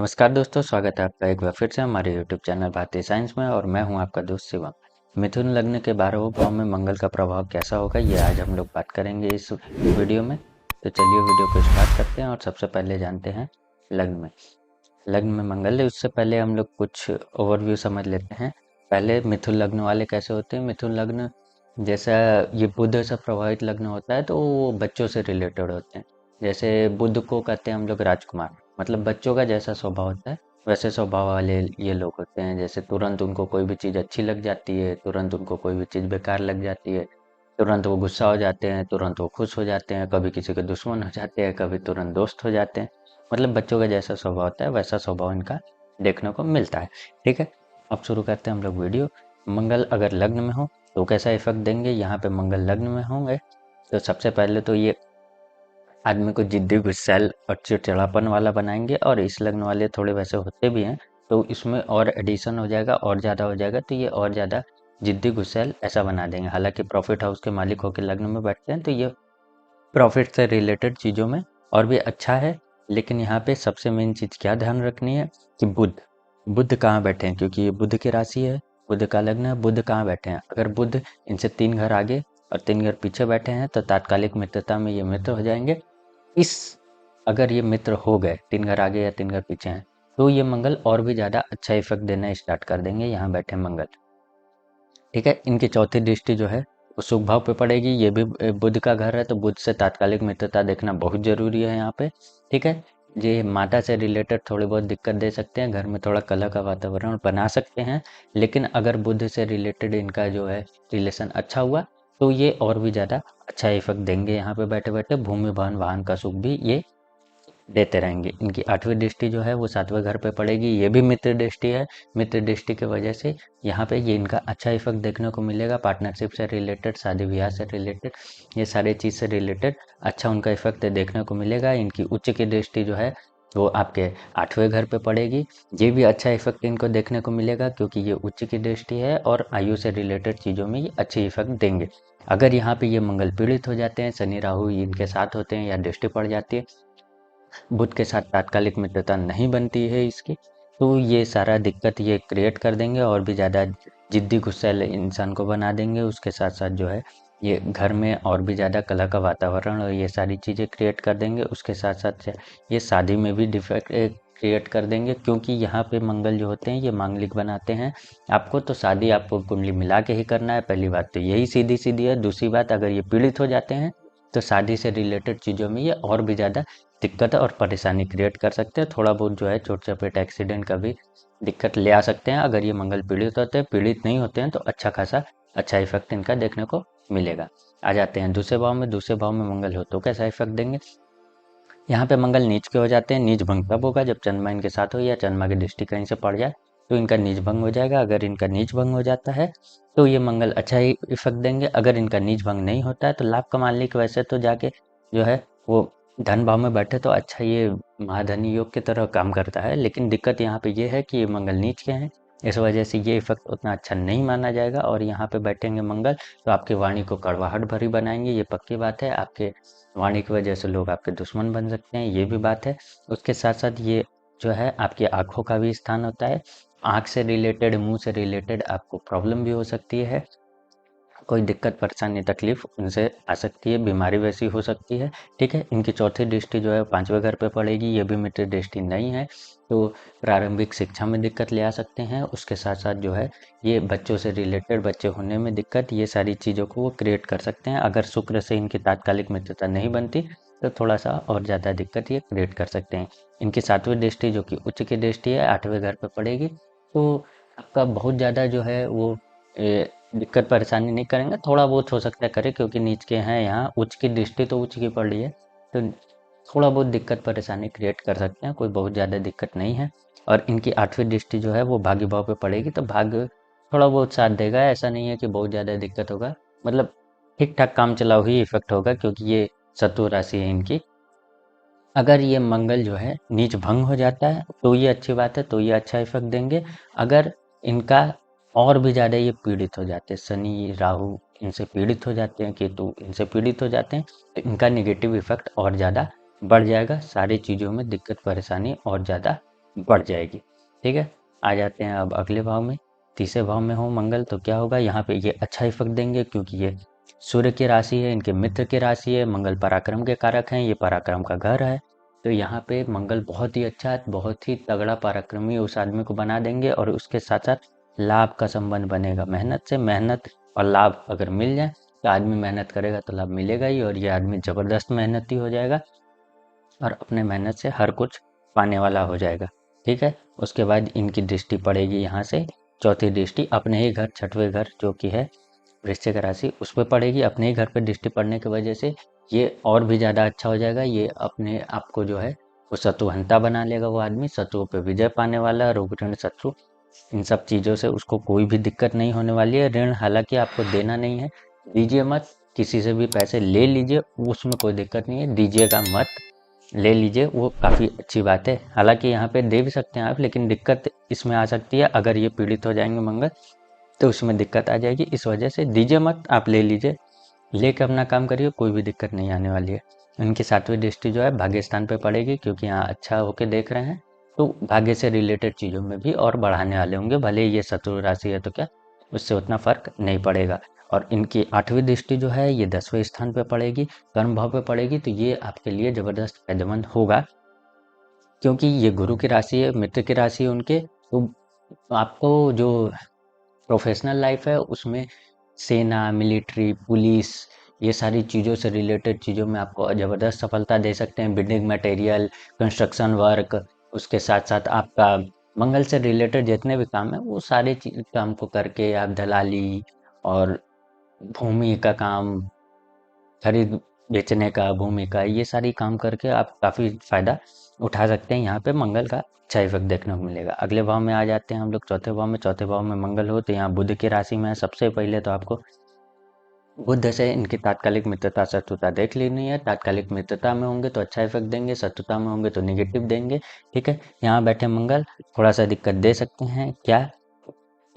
नमस्कार दोस्तों, स्वागत है आपका एक बार फिर से हमारे यूट्यूब चैनल भारतीय साइंस में। और मैं हूं आपका दोस्त शिवम। मिथुन लग्न के 12वें भाव में मंगल का प्रभाव कैसा होगा, ये आज हम लोग बात करेंगे इस वीडियो में। तो चलिए वीडियो को स्टार्ट करते हैं और सबसे पहले जानते हैं लग्न में मंगल है। उससे पहले हम लोग कुछ ओवरव्यू समझ लेते हैं। पहले मिथुन लग्न वाले कैसे होते हैं। मिथुन लग्न जैसा ये बुध से प्रभावित लग्न होता है तो वो बच्चों से रिलेटेड होते हैं। जैसे बुध को कहते हैं हम लोग राजकुमार, मतलब बच्चों का जैसा स्वभाव होता है वैसे स्वभाव वाले ये लोग होते हैं। जैसे तुरंत उनको कोई भी चीज़ अच्छी लग जाती है, तुरंत उनको कोई भी चीज़ बेकार लग जाती है, तुरंत वो गुस्सा हो जाते हैं, तुरंत वो खुश हो जाते हैं, कभी किसी के दुश्मन हो जाते हैं, कभी तुरंत दोस्त हो जाते हैं। मतलब बच्चों का जैसा स्वभाव होता है वैसा स्वभाव इनका देखने को मिलता है। ठीक है, अब शुरू करते हैं हम लोग वीडियो। मंगल अगर लग्न में हो तो कैसा इफेक्ट देंगे। यहाँ पे मंगल लग्न में होंगे तो सबसे पहले तो ये आदमी को जिद्दी, गुस्सैल और चिड़चिड़ापन वाला बनाएंगे। और इस लग्न वाले थोड़े वैसे होते भी हैं तो इसमें और एडिशन हो जाएगा और ज़्यादा हो जाएगा, तो ये और ज़्यादा जिद्दी, गुस्सैल ऐसा बना देंगे। हालांकि प्रॉफिट हाउस के मालिक होकर लग्न में बैठते हैं तो ये प्रॉफिट से रिलेटेड चीज़ों में और भी अच्छा है। लेकिन यहाँ पे सबसे मेन चीज़ क्या ध्यान रखनी है कि बुध बुध कहाँ बैठे हैं, क्योंकि ये बुध की राशि है, बुध का लग्न है। बुध कहाँ बैठे हैं, अगर बुध इनसे 3 घर आगे और 3 घर पीछे बैठे हैं तो तात्कालिक मित्रता में ये मित्र हो जाएंगे। इस अगर ये मित्र हो गए 3 घर आगे या 3 घर पीछे हैं तो ये मंगल और भी ज़्यादा अच्छा इफेक्ट देना स्टार्ट कर देंगे। यहाँ बैठे मंगल, ठीक है। इनकी चौथी दृष्टि जो है वो शुभ भाव पे पड़ेगी। ये भी बुध का घर है तो बुध से तात्कालिक मित्रता देखना बहुत जरूरी है यहाँ पे। ठीक है, ये माता से रिलेटेड थोड़ी बहुत दिक्कत दे सकते हैं, घर में थोड़ा कलह का वातावरण बना सकते हैं। लेकिन अगर बुध से रिलेटेड इनका जो है रिलेशन अच्छा हुआ तो ये और भी ज़्यादा अच्छा इफेक्ट देंगे। यहाँ पे बैठे बैठे भूमि भवन वाहन का सुख भी ये देते रहेंगे। इनकी 8वीं दृष्टि जो है वो 7वें घर पे पड़ेगी, ये भी मित्र दृष्टि है। मित्र दृष्टि की वजह से यहाँ पे ये इनका अच्छा इफेक्ट देखने को मिलेगा। पार्टनरशिप से रिलेटेड, शादी ब्याह से रिलेटेड, ये सारे चीज़ से रिलेटेड अच्छा उनका इफेक्ट देखने को मिलेगा। इनकी उच्च की दृष्टि जो है वो आपके 8वें घर पे पड़ेगी, ये भी अच्छा इफेक्ट इनको देखने को मिलेगा क्योंकि ये उच्च की दृष्टि है और आयु से रिलेटेड चीज़ों में ये अच्छी इफेक्ट देंगे। अगर यहाँ पे ये मंगल पीड़ित हो जाते हैं, शनि राहु इनके साथ होते हैं या दृष्टि पड़ जाती है, बुध के साथ तात्कालिक मित्रता नहीं बनती है इसकी, तो ये सारा दिक्कत ये क्रिएट कर देंगे और भी ज़्यादा जिद्दी, गुस्सैल इंसान को बना देंगे। उसके साथ साथ जो है ये घर में और भी ज़्यादा कलह का वातावरण और ये सारी चीज़ें क्रिएट कर देंगे। उसके साथ साथ ये शादी में भी डिफेक्ट क्रिएट कर देंगे, क्योंकि यहाँ पे मंगल जो होते हैं ये मांगलिक बनाते हैं आपको। तो शादी आपको कुंडली मिला के ही करना है, पहली बात तो यही सीधी सीधी है। दूसरी बात, अगर ये पीड़ित हो जाते हैं तो शादी से रिलेटेड चीज़ों में ये और भी ज़्यादा दिक्कत और परेशानी क्रिएट कर सकते हैं। थोड़ा बहुत जो है छोटे चपेट एक्सीडेंट का भी दिक्कत ले आ सकते हैं अगर ये मंगल पीड़ित होते हैं। पीड़ित नहीं होते हैं तो अच्छा खासा अच्छा इफेक्ट इनका देखने को मिलेगा। आ जाते हैं दूसरे भाव में। दूसरे भाव में मंगल हो तो कैसा इफेक्ट देंगे। यहाँ पे मंगल नीच के हो जाते हैं। नीच भंग कब होगा, जब चंद्रमा इनके साथ हो या चंद्रमा की दृष्टि कहीं से पड़ जाए तो इनका नीच भंग हो जाएगा। अगर इनका नीच भंग हो जाता है तो ये मंगल अच्छा ही इफेक्ट देंगे। अगर इनका नीच भंग नहीं होता है तो लाभ कमा ली, वैसे तो जाके जो है वो धन भाव में बैठे तो अच्छा ये महाधनी योग की तरह काम करता है। लेकिन दिक्कत यहाँ पे ये है कि ये मंगल नीच के हैं, इस वजह से ये इफेक्ट उतना अच्छा नहीं माना जाएगा। और यहाँ पे बैठेंगे मंगल तो आपकी वाणी को कड़वाहट भरी बनाएंगे, ये पक्की बात है। आपके वाणी की वजह से लोग आपके दुश्मन बन सकते हैं, ये भी बात है। उसके साथ साथ ये जो है आपकी आँखों का भी स्थान होता है। आँख से रिलेटेड, मुँह से रिलेटेड आपको प्रॉब्लम भी हो सकती है, कोई दिक्कत, परेशानी, तकलीफ उनसे आ सकती है, बीमारी वैसी हो सकती है। ठीक है, इनकी चौथी दृष्टि जो है 5वें घर पे पड़ेगी, ये भी मित्र दृष्टि नहीं है तो प्रारंभिक शिक्षा में दिक्कत ले आ सकते हैं। उसके साथ साथ जो है ये बच्चों से रिलेटेड, बच्चे होने में दिक्कत, ये सारी चीज़ों को वो क्रिएट कर सकते हैं। अगर शुक्र से इनकी तात्कालिक मित्रता नहीं बनती तो थोड़ा सा और ज़्यादा दिक्कत ये क्रिएट कर सकते हैं। इनकी 7वीं दृष्टि जो कि उच्च की दृष्टि है 8वें घर पे पड़ेगी तो आपका बहुत ज़्यादा जो है वो दिक्कत परेशानी नहीं करेंगे। थोड़ा बहुत हो सकता है करे, क्योंकि नीच के हैं, यहाँ उच्च की दृष्टि तो उच्च की पड़ रही है तो थोड़ा बहुत दिक्कत परेशानी क्रिएट कर सकते हैं, कोई बहुत ज़्यादा दिक्कत नहीं है। और इनकी 8वीं दृष्टि जो है वो भाग्य भाव पे पड़ेगी तो भाग्य थोड़ा बहुत साथ देगा। ऐसा नहीं है कि बहुत ज़्यादा दिक्कत होगा, मतलब ठीक ठाक काम चलाऊ ही इफेक्ट होगा क्योंकि ये शत्रु राशि है इनकी। अगर ये मंगल जो है नीच भंग हो जाता है तो ये अच्छी बात है, तो ये अच्छा इफेक्ट देंगे। अगर इनका और भी ज़्यादा ये पीड़ित हो जाते हैं, शनि राहु इनसे पीड़ित हो जाते हैं, केतु इनसे पीड़ित हो जाते हैं, तो इनका नेगेटिव इफेक्ट और ज़्यादा बढ़ जाएगा। सारी चीज़ों में दिक्कत परेशानी और ज़्यादा बढ़ जाएगी। ठीक है, आ जाते हैं अब अगले भाव में। तीसरे भाव में हो मंगल तो क्या होगा, यहाँ पे ये अच्छा इफेक्ट देंगे क्योंकि ये सूर्य की राशि है, इनके मित्र की राशि है, मंगल पराक्रम के कारक हैं, ये पराक्रम का घर है। तो यहाँ पे मंगल बहुत ही अच्छा, बहुत ही तगड़ा पराक्रमी उस आदमी को बना देंगे और उसके साथ साथ लाभ का संबंध बनेगा। मेहनत से मेहनत और लाभ अगर मिल जाए तो आदमी मेहनत करेगा तो लाभ मिलेगा ही, और ये आदमी जबरदस्त मेहनती हो जाएगा और अपने मेहनत से हर कुछ पाने वाला हो जाएगा। ठीक है, उसके बाद इनकी दृष्टि पड़ेगी यहाँ से, चौथी दृष्टि अपने ही घर, छठवें घर जो कि है वृश्चिक राशि, उस पर पड़ेगी। अपने ही घर पर दृष्टि पड़ने की वजह से ये और भी ज़्यादा अच्छा हो जाएगा। ये अपने आप को जो है वो शत्रुहंता बना लेगा, वो आदमी शत्रुओं पे विजय पाने वाला है, रोग ऋण शत्रु इन सब चीज़ों से उसको कोई भी दिक्कत नहीं होने वाली है। ऋण हालांकि आपको देना नहीं है, दीजिए मत, किसी से भी पैसे ले लीजिए, उसमें कोई दिक्कत नहीं है, दीजिएगा मत, ले लीजिए, वो काफ़ी अच्छी बात है। हालांकि यहाँ पे दे भी सकते हैं आप, लेकिन दिक्कत इसमें आ सकती है अगर ये पीड़ित हो जाएंगे मंगल, तो उसमें दिक्कत आ जाएगी। इस वजह से दीजिए मत, आप ले लीजिए, लेके अपना काम करिए, कोई भी दिक्कत नहीं आने वाली है। इनकी सातवीं दृष्टि जो है भाग्य स्थान पे पड़ेगी, क्योंकि यहाँ अच्छा होके देख रहे हैं, तो भाग्य से रिलेटेड चीज़ों में भी और बढ़ाने वाले होंगे। भले ही ये शत्रु राशि है तो क्या, उससे उतना फर्क नहीं पड़ेगा। और इनकी आठवीं दृष्टि जो है ये 10वें स्थान पे पड़ेगी, कर्म भाव पे पड़ेगी, तो ये आपके लिए जबरदस्त फायदेमंद होगा, क्योंकि ये गुरु की राशि है, मित्र की राशि है उनके। तो आपको जो प्रोफेशनल लाइफ है उसमें सेना, मिलिट्री, पुलिस, ये सारी चीज़ों से रिलेटेड चीज़ों में आपको ज़बरदस्त सफलता दे सकते हैं। बिल्डिंग मटेरियल, कंस्ट्रक्शन वर्क, उसके साथ साथ आपका मंगल से रिलेटेड जितने भी काम है वो सारे काम को करके आप दलाली और भूमि का काम, खरीद बेचने का, भूमि का, ये सारी काम करके आप काफ़ी फायदा उठा सकते हैं। यहाँ पे मंगल का अच्छा इफेक्ट देखने को मिलेगा। अगले भाव में आ जाते हैं हम लोग चौथे भाव में। चौथे भाव में मंगल हो तो यहाँ बुध की राशि में है। सबसे पहले तो आपको बुध से इनकी तात्कालिक मित्रता शत्रुता देख लेनी है। तात्कालिक मित्रता में होंगे तो अच्छा इफेक्ट देंगे, शत्रुता में होंगे तो निगेटिव देंगे। ठीक है, यहाँ बैठे मंगल थोड़ा सा दिक्कत दे सकते हैं। क्या,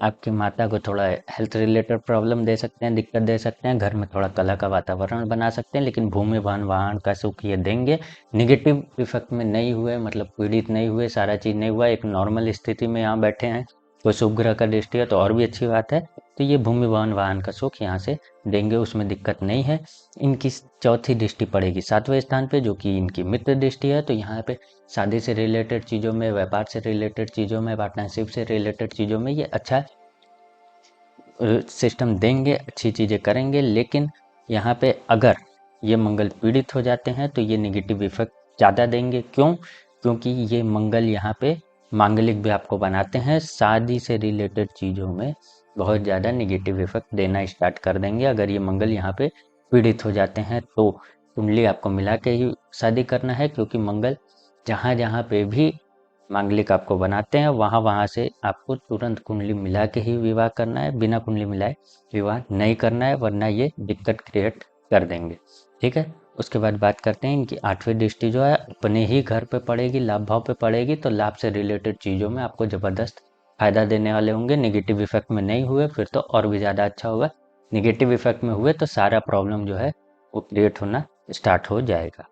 आपकी माता को थोड़ा हेल्थ रिलेटेड प्रॉब्लम दे सकते हैं, दिक्कत दे सकते हैं, घर में थोड़ा कलह का वातावरण बना सकते हैं, लेकिन भूमि वाहन वाहन का सुख ये देंगे। निगेटिव इफेक्ट में नहीं हुए, मतलब पीड़ित नहीं हुए, सारा चीज़ नहीं हुआ, एक नॉर्मल स्थिति में यहाँ बैठे हैं। कोई शुभ ग्रह का दृष्टि है तो और भी अच्छी बात है। तो ये भूमि वाहन वाहन का सुख यहाँ से देंगे, उसमें दिक्कत नहीं है। इनकी चौथी दृष्टि पड़ेगी 7वें स्थान पे, जो कि इनकी मित्र दृष्टि है। तो यहाँ पे शादी से रिलेटेड चीज़ों में, व्यापार से रिलेटेड चीज़ों में, पार्टनरशिप से रिलेटेड चीज़ों में ये अच्छा सिस्टम देंगे, अच्छी चीज़ें करेंगे। लेकिन यहाँ पे अगर ये मंगल पीड़ित हो जाते हैं तो ये नेगेटिव इफेक्ट ज़्यादा देंगे। क्यों? क्योंकि ये मंगल यहाँ पे मांगलिक भी आपको बनाते हैं, शादी से रिलेटेड चीज़ों में बहुत ज़्यादा नेगेटिव इफेक्ट देना स्टार्ट कर देंगे अगर ये मंगल यहाँ पे पीड़ित हो जाते हैं। तो कुंडली आपको मिला के ही शादी करना है, क्योंकि मंगल जहाँ जहाँ पे भी मांगलिक आपको बनाते हैं वहाँ वहाँ से आपको तुरंत कुंडली मिला के ही विवाह करना है, बिना कुंडली मिलाए विवाह नहीं करना है, वरना ये दिक्कत क्रिएट कर देंगे। ठीक है, उसके बाद बात करते हैं इनकी आठवीं दृष्टि जो है अपने ही घर पे पड़ेगी, लाभ भाव पे पड़ेगी। तो लाभ से रिलेटेड चीज़ों में आपको ज़बरदस्त फायदा देने वाले होंगे। नेगेटिव इफेक्ट में नहीं हुए फिर तो और भी ज़्यादा अच्छा होगा, नेगेटिव इफेक्ट में हुए तो सारा प्रॉब्लम जो है वो क्रिएट होना स्टार्ट हो जाएगा।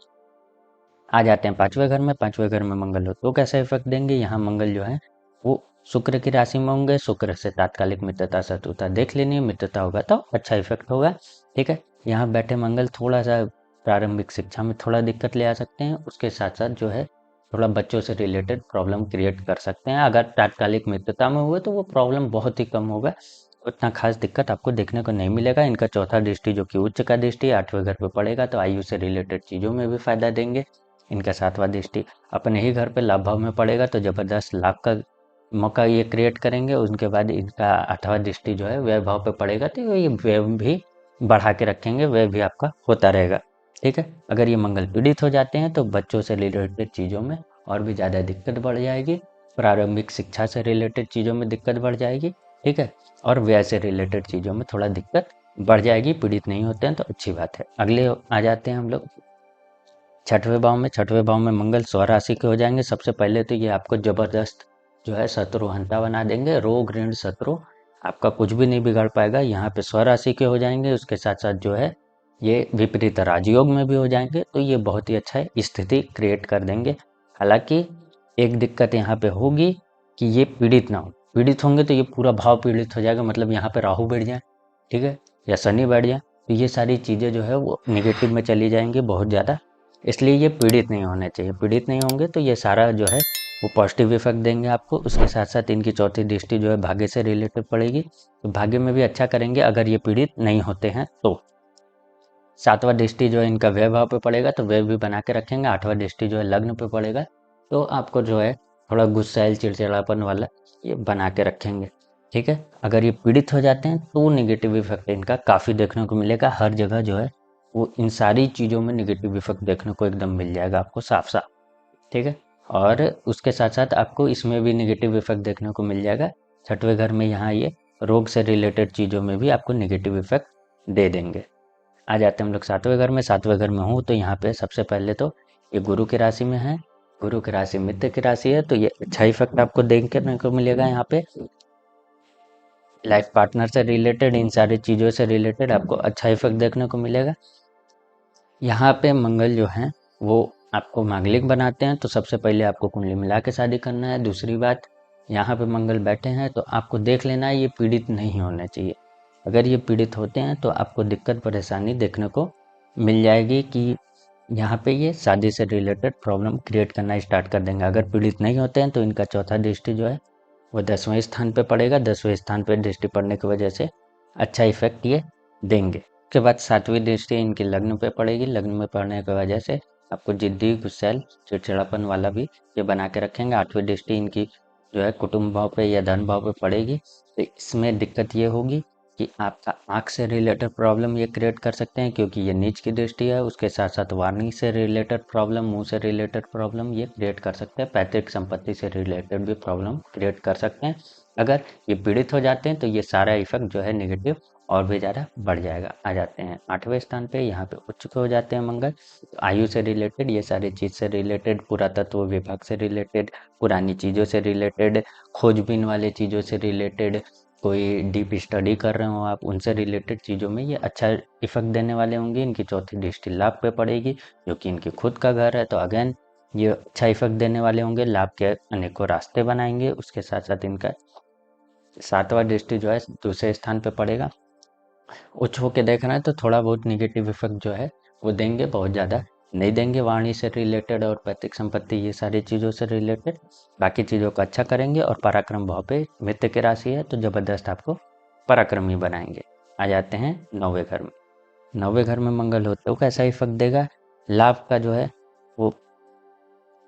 आ जाते हैं पांचवें घर में। पांचवें घर में मंगल हो तो कैसा इफेक्ट देंगे, यहाँ मंगल जो है वो शुक्र की राशि में होंगे। शुक्र से तात्कालिक मित्रता शत्रुता देख लेनी है, मित्रता होगा तो अच्छा इफेक्ट होगा। ठीक है, यहाँ बैठे मंगल थोड़ा सा प्रारंभिक शिक्षा में थोड़ा दिक्कत ले आ सकते हैं, उसके साथ साथ जो है थोड़ा बच्चों से रिलेटेड प्रॉब्लम क्रिएट कर सकते हैं। अगर तात्कालिक मित्रता में हुए तो वो प्रॉब्लम बहुत ही कम होगा, उतना खास दिक्कत आपको देखने को नहीं मिलेगा। इनका चौथा दृष्टि जो कि उच्च का दृष्टि 8वें घर पे पड़ेगा, तो आयु से रिलेटेड चीज़ों में भी फायदा देंगे। इनका 7वां दृष्टि अपने ही घर पे लाभ भाव में पड़ेगा, तो जबरदस्त लाभ का मौका ये क्रिएट करेंगे। उनके बाद इनका 8वां दृष्टि जो है व्यय भाव पे पड़ेगा, तो ये व्यय भी बढ़ा के रखेंगे, व्यय भी आपका होता रहेगा। ठीक है, अगर ये मंगल पीड़ित हो जाते हैं तो बच्चों से रिलेटेड चीज़ों में और भी ज़्यादा दिक्कत बढ़ जाएगी, प्रारंभिक शिक्षा से रिलेटेड चीज़ों में दिक्कत बढ़ जाएगी। ठीक है, और व्यय से रिलेटेड चीज़ों में थोड़ा दिक्कत बढ़ जाएगी। पीड़ित नहीं होते हैं तो अच्छी बात है। अगले आ जाते हैं हम लोग छठवें भाव में। छठवें भाव में मंगल स्वराशि के हो जाएंगे। सबसे पहले तो ये आपको जबरदस्त जो है शत्रुहंता बना देंगे, रोग ऋण शत्रु आपका कुछ भी नहीं बिगाड़ पाएगा। यहाँ पे स्वराशि के हो जाएंगे, उसके साथ साथ जो है ये विपरीत राजयोग में भी हो जाएंगे, तो ये बहुत ही अच्छा है, स्थिति क्रिएट कर देंगे। हालांकि एक दिक्कत यहाँ पे होगी कि ये पीड़ित ना हो। पीड़ित होंगे तो ये पूरा भाव पीड़ित हो जाएगा, मतलब यहाँ पे राहु बैठ जाए, ठीक है, या शनि बैठ जाए, तो ये सारी चीज़ें जो है वो नेगेटिव में चली जाएंगी बहुत ज़्यादा। इसलिए ये पीड़ित नहीं होने चाहिए। पीड़ित नहीं होंगे तो ये सारा जो है वो पॉजिटिव इफेक्ट देंगे आपको। उसके साथ साथ इनकी चौथी दृष्टि जो है भाग्य से रिलेटेड पड़ेगी, तो भाग्य में भी अच्छा करेंगे अगर ये पीड़ित नहीं होते हैं तो। सातवां दृष्टि जो है इनका व्यय भाव पे पड़ेगा, तो व्यय भी बना के रखेंगे। आठवां दृष्टि जो है लग्न पे पड़ेगा, तो आपको जो है थोड़ा गुस्सैल चिड़चिड़ापन वाला ये बना के रखेंगे, ठीक है। अगर ये पीड़ित हो जाते हैं तो नेगेटिव इफेक्ट इनका काफ़ी देखने को मिलेगा। हर जगह जो है वो इन सारी चीज़ों में नेगेटिव इफेक्ट देखने को एकदम मिल जाएगा आपको साफ साफ, ठीक है। और उसके साथ साथ आपको इसमें भी नेगेटिव इफेक्ट देखने को मिल जाएगा। छठवें घर में यहाँ ये रोग से रिलेटेड चीज़ों में भी आपको नेगेटिव इफेक्ट दे देंगे। आ जाते हैं हम लोग सातवें घर में। सातवें घर में हूँ तो यहाँ पे सबसे पहले तो ये गुरु की राशि में है। गुरु की राशि मित्र की राशि है, तो ये अच्छा इफेक्ट आपको देखने को मिलेगा। यहाँ पे लाइफ पार्टनर से रिलेटेड, इन सारी चीज़ों से रिलेटेड आपको अच्छा इफेक्ट देखने को मिलेगा। यहाँ पे मंगल जो है वो आपको मांगलिक बनाते हैं, तो सबसे पहले आपको कुंडली मिला के शादी करना है। दूसरी बात, यहाँ पे मंगल बैठे हैं तो आपको देख लेना है ये पीड़ित नहीं होने चाहिए। अगर ये पीड़ित होते हैं तो आपको दिक्कत परेशानी देखने को मिल जाएगी कि यहाँ पे ये शादी से रिलेटेड प्रॉब्लम क्रिएट करना स्टार्ट कर देंगे। अगर पीड़ित नहीं होते हैं तो इनका चौथा दृष्टि जो है वो 10वें स्थान पे पड़ेगा। 10वें स्थान पे दृष्टि पड़ने की वजह से अच्छा इफेक्ट ये देंगे। उसके बाद सातवीं दृष्टि इनकी लग्न पे पड़ेगी। लग्न में पड़ने की वजह से आपको जिद्दी, गुस्सैल, चिड़चिड़ापन वाला भी ये बना के रखेंगे। आठवीं दृष्टि इनकी जो है कुटुंब भाव पे या धन भाव पे पड़ेगी, तो इसमें दिक्कत ये होगी कि आपका आँख से रिलेटेड प्रॉब्लम ये क्रिएट कर सकते हैं, क्योंकि ये नीच की दृष्टि है। उसके साथ साथ वाणी से रिलेटेड प्रॉब्लम, मुंह से रिलेटेड प्रॉब्लम ये क्रिएट कर सकते हैं। पैतृक संपत्ति से रिलेटेड भी प्रॉब्लम क्रिएट कर सकते हैं। अगर ये पीड़ित हो जाते हैं तो ये सारा इफेक्ट जो है नेगेटिव और भी ज़्यादा बढ़ जाएगा। आ जाते हैं आठवें स्थान पे, यहाँ पे उच्च हो जाते हैं मंगल। तो आयु से रिलेटेड, ये सारी चीज़ से रिलेटेड, पुरातत्व विभाग से रिलेटेड, पुरानी चीज़ों से रिलेटेड, खोजबीन वाले चीज़ों से रिलेटेड, कोई डीप स्टडी कर रहे हो आप, उनसे रिलेटेड चीज़ों में ये अच्छा इफेक्ट देने वाले होंगे। इनकी चौथी दृष्टि लाभ पे पड़ेगी, जो कि इनकी खुद का घर है, तो अगेन ये अच्छा इफेक्ट देने वाले होंगे। लाभ के अनेकों रास्ते बनाएंगे। उसके साथ साथ इनका सातवां दृष्टि जो है दूसरे स्थान पे पड़ेगा। उच्च होके देख रहे हैं तो थोड़ा बहुत निगेटिव इफेक्ट जो है वो देंगे, बहुत ज़्यादा नहीं देंगे। वाणी से रिलेटेड और पैतृक संपत्ति, ये सारी चीज़ों से रिलेटेड बाकी चीज़ों का अच्छा करेंगे। और पराक्रम भाव पे मित्र की राशि है, तो ज़बरदस्त आपको पराक्रमी बनाएंगे। आ जाते हैं नौवें घर में। नौवें घर में मंगल हो तो कैसा इफेक्ट देगा? लाभ का जो है वो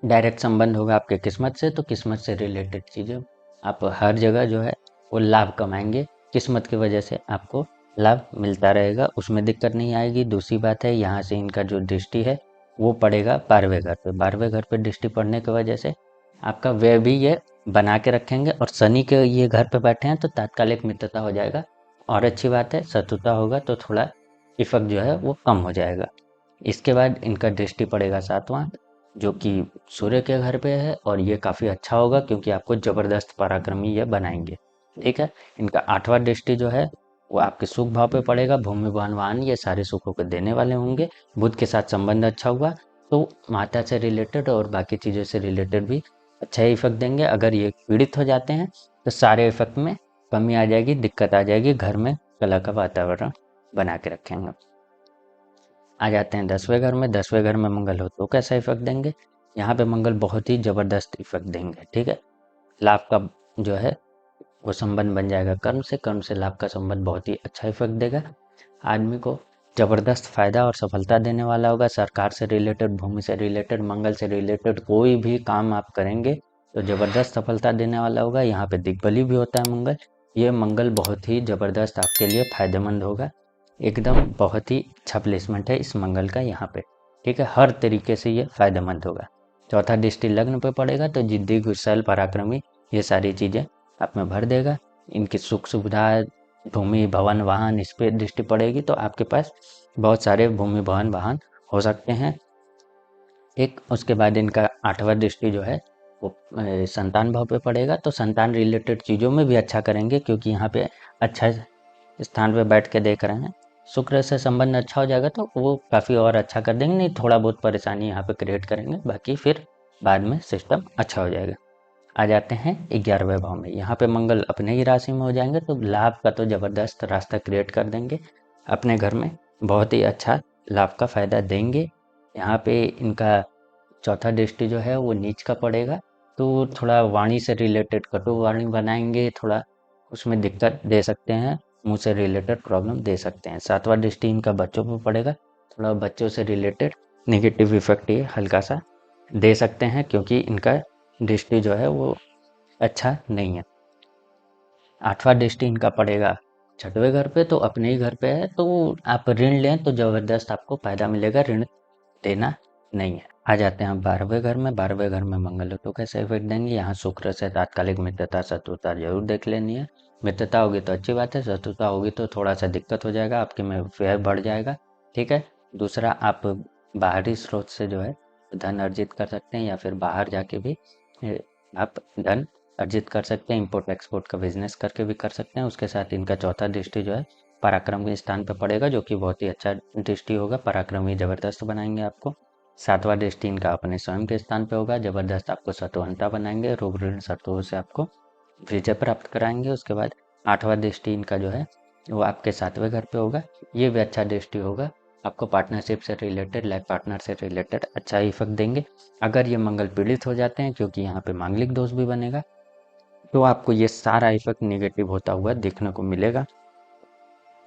डायरेक्ट संबंध होगा आपके किस्मत से, तो किस्मत से रिलेटेड चीज़ें आप हर जगह जो है वो लाभ कमाएंगे। किस्मत की वजह से आपको लाभ मिलता रहेगा, उसमें दिक्कत नहीं आएगी। दूसरी बात है, यहाँ से इनका जो दृष्टि है वो पड़ेगा 12वें घर पे। 12वें घर पे दृष्टि पड़ने की वजह से आपका व्यय भी ये बना के रखेंगे। और शनि के ये घर पे बैठे हैं तो तात्कालिक मित्रता हो जाएगा। और अच्छी बात है, शत्रुता होगा तो थोड़ा इफेक्ट जो है वो कम हो जाएगा। इसके बाद इनका दृष्टि पड़ेगा 7वां, जो कि सूर्य के घर पे है, और ये काफ़ी अच्छा होगा क्योंकि आपको ज़बरदस्त पराक्रमी ये बनाएंगे, ठीक है। इनका 8वां दृष्टि जो है वो आपके सुख भाव पे पड़ेगा। भूमि, वाहन, वाहन ये सारे सुखों को देने वाले होंगे। बुध के साथ संबंध अच्छा हुआ तो माता से रिलेटेड और बाकी चीज़ों से रिलेटेड भी अच्छा ही इफेक्ट देंगे। अगर ये पीड़ित हो जाते हैं तो सारे इफेक्ट में कमी आ जाएगी, दिक्कत आ जाएगी। घर में कला का वातावरण बना के रखेंगे। आ जाते हैं 10वें घर में। 10वें घर में मंगल हो तो कैसा इफेक्ट देंगे? यहाँ पे मंगल बहुत ही ज़बरदस्त इफेक्ट देंगे, ठीक है। लाभ का जो है वो संबंध बन जाएगा कर्म से। कर्म से लाभ का संबंध बहुत ही अच्छा इफेक्ट देगा। आदमी को ज़बरदस्त फायदा और सफलता देने वाला होगा। सरकार से रिलेटेड, भूमि से रिलेटेड, मंगल से रिलेटेड कोई भी काम आप करेंगे तो ज़बरदस्त सफलता देने वाला होगा। यहाँ पे दिग्बली भी होता है मंगल। ये मंगल बहुत ही ज़बरदस्त आपके लिए फायदेमंद होगा। एकदम बहुत ही अच्छा प्लेसमेंट है इस मंगल का यहाँ पे, ठीक है। हर तरीके से ये फायदेमंद होगा। चौथा दृष्टि लग्न पे पड़ेगा तो जिद्दी, गुस्सैल, पराक्रमी ये सारी चीज़ें आप में भर देगा। इनकी सुख सुविधा, भूमि, भवन, वाहन, इस पे दृष्टि पड़ेगी तो आपके पास बहुत सारे भूमि, भवन, वाहन हो सकते हैं। एक उसके बाद इनका 8वां दृष्टि जो है वो संतान भाव पे पड़ेगा, तो संतान रिलेटेड चीज़ों में भी अच्छा करेंगे क्योंकि यहाँ पे अच्छा स्थान पे बैठ के देख रहे हैं। शुक्र से संबंध अच्छा हो जाएगा तो वो काफ़ी और अच्छा कर देंगे। नहीं, थोड़ा बहुत परेशानी यहाँ पे क्रिएट करेंगे, बाकी फिर बाद में सिस्टम अच्छा हो जाएगा। आ जाते हैं 11वें भाव में। यहाँ पे मंगल अपने ही राशि में हो जाएंगे तो लाभ का तो ज़बरदस्त रास्ता क्रिएट कर देंगे। अपने घर में बहुत ही अच्छा लाभ का फायदा देंगे। यहाँ पे इनका चौथा दृष्टि जो है वो नीच का पड़ेगा, तो थोड़ा वाणी से रिलेटेड कटु वाणी बनाएंगे, थोड़ा उसमें दिक्कत दे सकते हैं, मुंह से रिलेटेड प्रॉब्लम दे सकते हैं। सातवां दृष्टि इनका बच्चों पर पड़ेगा, थोड़ा बच्चों से रिलेटेड नेगेटिव इफेक्ट ये हल्का सा दे सकते हैं, क्योंकि इनका दृष्टि जो है वो अच्छा नहीं है। आठवां दृष्टि इनका पड़ेगा छठवें घर पे, तो अपने ही घर पे है, तो आप ऋण लें तो जबरदस्त आपको फायदा मिलेगा, ऋण देना नहीं है। आ जाते हैं 12वें घर में। 12वें घर में मंगल है तो कैसे इफेक्ट देंगे। यहाँ शुक्र से तात्कालिक मित्रता शत्रुता जरूर देख लेनी है। मित्रता होगी तो अच्छी बात है, शत्रुता होगी तो थोड़ा सा दिक्कत हो जाएगा, आपके में व्यय बढ़ जाएगा। ठीक है। दूसरा, आप बाहरी स्रोत से जो है धन अर्जित कर सकते हैं, या फिर बाहर जाके भी आप धन अर्जित कर सकते हैं। इंपोर्ट एक्सपोर्ट का बिजनेस करके भी कर सकते हैं। उसके साथ इनका चौथा दृष्टि जो है पराक्रम के स्थान पर पड़ेगा, जो कि बहुत ही अच्छा दृष्टि होगा। पराक्रमी जबरदस्त बनाएंगे आपको। सातवां दृष्टि इनका अपने स्वयं के स्थान पे होगा, जबरदस्त आपको सत्वहंता बनाएंगे, रोग ऋण शत्रुओं से आपको विजय प्राप्त कराएंगे। उसके बाद आठवां दृष्टि इनका जो है वो आपके 7वें घर पे होगा, ये भी अच्छा दृष्टि होगा, आपको पार्टनरशिप से रिलेटेड, लाइफ पार्टनर से रिलेटेड अच्छा इफेक्ट देंगे। अगर ये मंगल पीड़ित हो जाते हैं, क्योंकि यहाँ पे मांगलिक दोष भी बनेगा, तो आपको ये सारा इफेक्ट निगेटिव होता हुआ देखने को मिलेगा।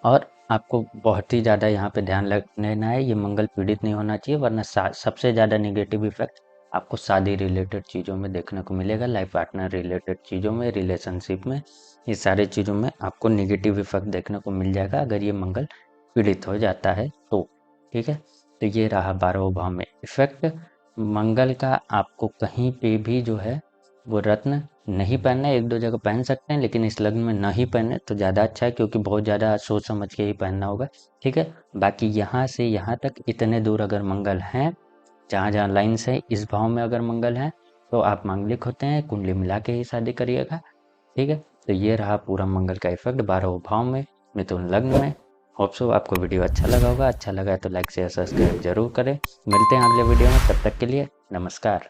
और आपको बहुत ही ज़्यादा यहाँ पे ध्यान देना है, ये मंगल पीड़ित नहीं होना चाहिए, वरना सबसे ज़्यादा निगेटिव इफेक्ट आपको शादी रिलेटेड चीज़ों में देखने को मिलेगा, लाइफ पार्टनर रिलेटेड चीज़ों में, रिलेशनशिप में, ये सारे चीज़ों में आपको निगेटिव इफेक्ट देखने को मिल जाएगा अगर ये मंगल पीड़ित हो जाता है तो। ठीक है। तो ये रहा 12वें भाव में इफेक्ट मंगल का। आपको कहीं पे भी जो है वो रत्न नहीं पहनना है, एक दो जगह पहन सकते हैं, लेकिन इस लग्न में नहीं पहने तो ज़्यादा अच्छा है, क्योंकि बहुत ज़्यादा सोच समझ के ही पहनना होगा। ठीक है। बाकी यहाँ से यहाँ तक इतने दूर अगर मंगल हैं, जहाँ जहाँ लाइन्स है, इस भाव में अगर मंगल है तो आप मांगलिक होते हैं, कुंडली मिला के ही शादी करिएगा। ठीक है। तो ये रहा पूरा मंगल का इफेक्ट 12वें भाव में, मिथुन लग्न में। होप सो आपको वीडियो अच्छा लगा होगा। अच्छा लगा है तो लाइक शेयर सब्सक्राइब जरूर करें। मिलते हैं अगले वीडियो में, तब तक के लिए नमस्कार।